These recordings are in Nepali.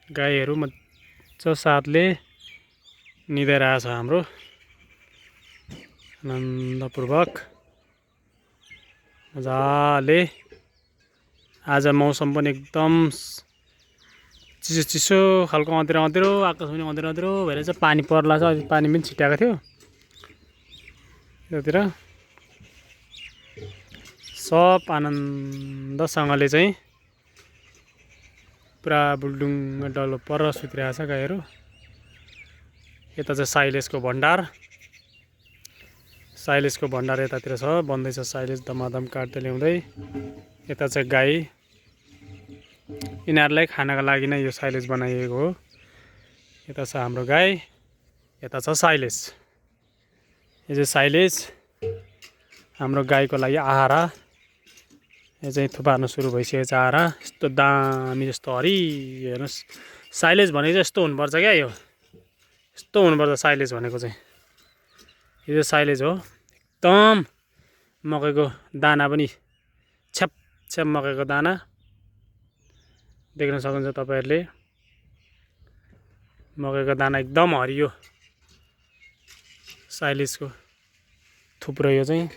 गाईहरू मजा साथले निदाइरहेछ हाम्रो आनन्दपूर्वक मजाले। आज मौसम पनि एकदम चिसो चिसो खालको अँध्यारो अँध्यारो, आकाश पनि अँध्यारो अँध्यारो भएर चाहिँ पानी पर्ला छ। अहिले पानी पनि छिटाएको थियो यतातिर। सब आनन्दसँगले चाहिँ पुरा बुल्डुङ डल्लो पर सुतिरहेछ गाईहरू। यता चाहिँ साइलेजको भण्डार, साइलेजको भण्डार यतातिर छ, बन्दैछ साइलेज दमादम काट्दै ल्याउँदै। यता चाहिँ गाई, यिनीहरूलाई खानाको लागि नै यो साइलेज बनाइएको हो। यता छ हाम्रो गाई, यता छ साइलेज। यो चाहिँ साइलेज हाम्रो गाईको लागि आहारा। यो चाहिँ थुपार्न सुरु भइसकेको छ आहारा। यस्तो दामी जस्तो हरियो हेर्नुहोस्, साइलेज भनेको चाहिँ यस्तो हुनुपर्छ क्या। यो यस्तो हुनुपर्छ साइलेज भनेको चाहिँ। यो चाहिँ साइलेज हो। एकदम मकैको दाना पनि छ्याप छ्याप मकैको दाना देख्न सक्नुहुन्छ तपाईहरुले। मकैको दाना एकदम हरियो साइलेजको थुप्रो। यो चाहिँ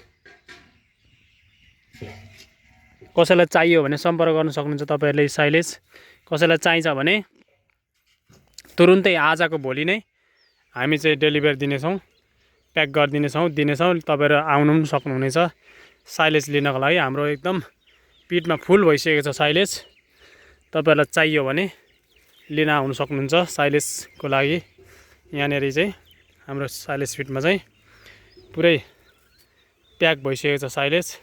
कसैलाई चाहियो भने सम्पर्क गर्न सक्नुहुन्छ तपाईहरुले। साइलेज कसैलाई चाहिन्छ भने तुरुन्तै आजको भोलि नै हामी चाहिँ डेलिभरी दिनेछौँ, प्याक दिनेछौँ। तपाईहरु आउनु पनि सक्नुहुनेछ साइलेज लिनको लागि। हाम्रो एकदम पिटमा फुल भइसकेको छ साइलेज। तपाईहरुलाई चाहियो भने लिन आउन सक्नुहुन्छ साइलेजको लागि। यहाँनेरि चाहिँ हाम्रो साइलेज फिटमा चाहिँ पुरै प्याक भइसकेको छ साइलेज।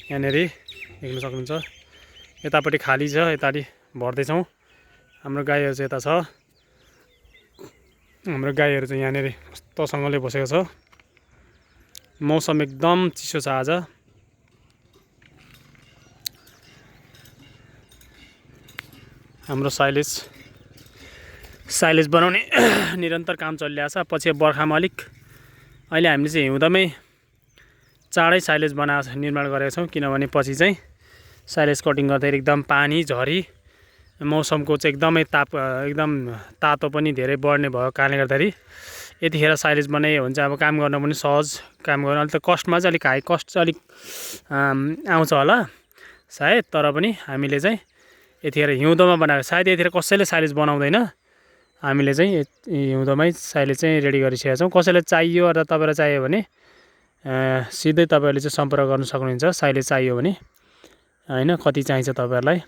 यहाँनेरि देख्न सक्नुहुन्छ। यतापट्टि खाली छ, यतापट्टि भर्दैछौँ। हाम्रो गाईहरू चाहिँ यता छ। हाम्रो गाईहरू चाहिँ यहाँनेरि कस्तोसँगले बसेको छ। मौसम एकदम चिसो छ आज। हाम्रो साइलेज बनाउने निरन्तर काम चलिरहेछ। पछि बर्खामा अलिक अहिले हामीले चाहिँ हिउँदमै चाँडै साइलेज निर्माण गरेका छौँ, किनभने पछि चाहिँ साइलेज कटिङ गर्दाखेरि एकदम पानी झरी मौसमको चाहिँ एकदमै एकदम तातो पनि धेरै बढ्ने भएको कारणले गर्दाखेरि यतिखेर साइलेज बनाइयो भने चाहिँ अब काम गर्न पनि सहज, काम गर्न अलिक त कस्टमा चाहिँ अलिक हाई कस्ट चाहिँ अलिक आउँछ होला सायद। तर पनि हामीले चाहिँ यतिखेर हिउँदोमा बनाएको, सायद यतिखेर कसैले साइलेज बनाउँदैन। हामीले चाहिँ हिउँदोमै साइलेज चाहिँ रेडी गरिसकेका छौँ। कसैलाई चाहियो अथवा तपाईलाई चाहियो भने सिधै तपाईहरुले चाहिँ सम्पर्क गर्न सक्नुहुन्छ। साइलेज चाहियो भने हैन, कति चाहिन्छ तपाईहरुलाई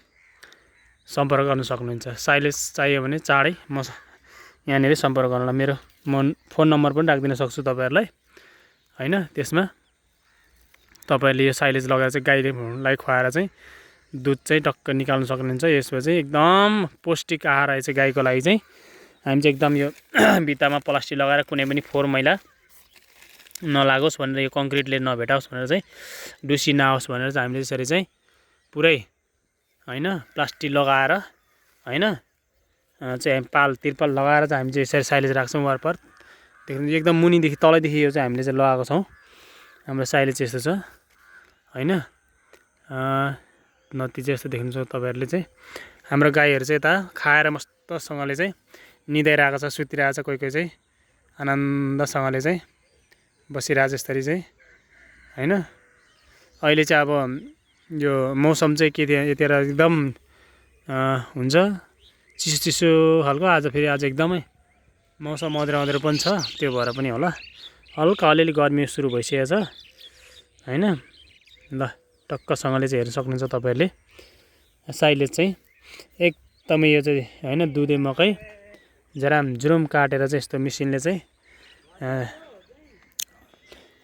सम्पर्क गर्न सक्नुहुन्छ। साइलेज चाहियो भने चाँडै म यहाँनेरि सम्पर्क गर्नुलाई मेरो फोन नम्बर पनि राखिदिन सक्छु तपाईहरुलाई हैन। त्यसमा तपाईहरुले यो साइलेज लगाएर चाहिँ गाईलाई खुवाएर चाहिँ दुध चाहिँ टक्क निकाल्न सक्नुहुन्छ। यसमा चाहिँ एकदम पौष्टिक आहार रहेछ गाईको लागि चाहिँ। हामी चाहिँ एकदम यो भित्तामा प्लास्टिक लगाएर कुनै पनि फोहोर मैला नलागोस् भनेर, यो कङ्क्रिटले नभेटाओस् भनेर चाहिँ, डुसी नआओस् भनेर चाहिँ हामीले यसरी चाहिँ पुरै हैन प्लास्टिक लगाएर हैन चाहिँ तिरपाल लगाएर चाहिँ हामी चाहिँ यसरी साइलेज राख्छौँ वरपर। देख्नु एकदम मुनिदेखि तलैदेखि यो चाहिँ हामीले चाहिँ लगाएको छौँ। हाम्रो साइलेज यस्तो छ हैन। नतिजा यस्तो देख्नुहुन्छ तपाईहरुले चाहिँ। हाम्रो गाईहरू चाहिँ यता खाएर मस्तसँगले चाहिँ निदाइरहेको छ, सुतिरहेको छ। कोही कोही चाहिँ आनन्दसँगले चाहिँ बसिरहेको छ यसरी चाहिँ हैन। अहिले चाहिँ अब यो मौसम चाहिँ के थियो, यतिखेर एकदम हुन्छ चिसो चिसो खालको। आज फेरि आज एकदमै मौसम अँध्यारो अँध्यारो पनि छ, त्यो भएर पनि होला हल्का अलिअलि गर्मी सुरु भइसकेको छ हैन। ल टक्कसँगले चाहिँ हेर्न सक्नुहुन्छ तपाईहरुले। साइलेज चाहिँ एकदमै यो चाहिँ हैन दुधे मकै झरामझुरुम काटेर चाहिँ यस्तो मिसिनले चाहिँ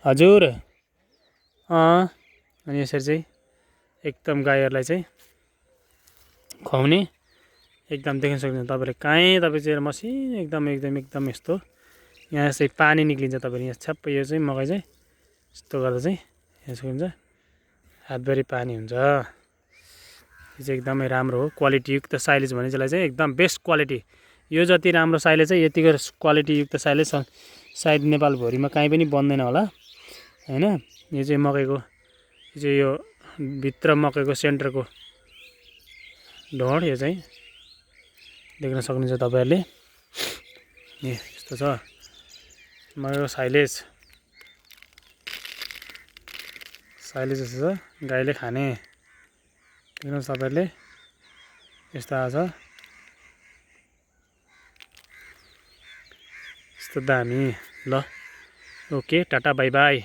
हजुर अनि यसरी चाहिँ एकदम गाईहरूलाई चाहिँ खुवाउने एकदम देख्न सक्नुहुन्छ तपाईहरुले। कहीँ तपाईँ चाहिँ मसिनो एकदम यस्तो यहाँ चाहिँ पानी निक्लिन्छ तपाईहरु। यहाँ छ्याप्प यो चाहिँ मकै चाहिँ यस्तो गर्दा चाहिँ हेर्न सक्नुहुन्छ हातभरि पानी हुन्छ। यो चाहिँ एकदमै राम्रो हो, क्वालिटीयुक्त साइलेज भने जसलाई चाहिँ एकदम बेस्ट क्वालिटी। यो जति राम्रो साइलेज चाहिँ यतिको क्वालिटीयुक्त साइलेज सायद नेपालभरिमा कहीँ पनि बन्दैन होला हैन। यो चाहिँ मकैको यो चाहिँ यो भित्र मकैको सेन्टरको ढोड यो चाहिँ देख्न सक्नुहुन्छ तपाईहरुले। यस्तो छ मकैको साइलेज यस्तो छ गाईले खाने देख्नुहोस् तपाईहरुले यस्तो आछ यस्तो दामी ल ओके टाटा बाइ बाइ।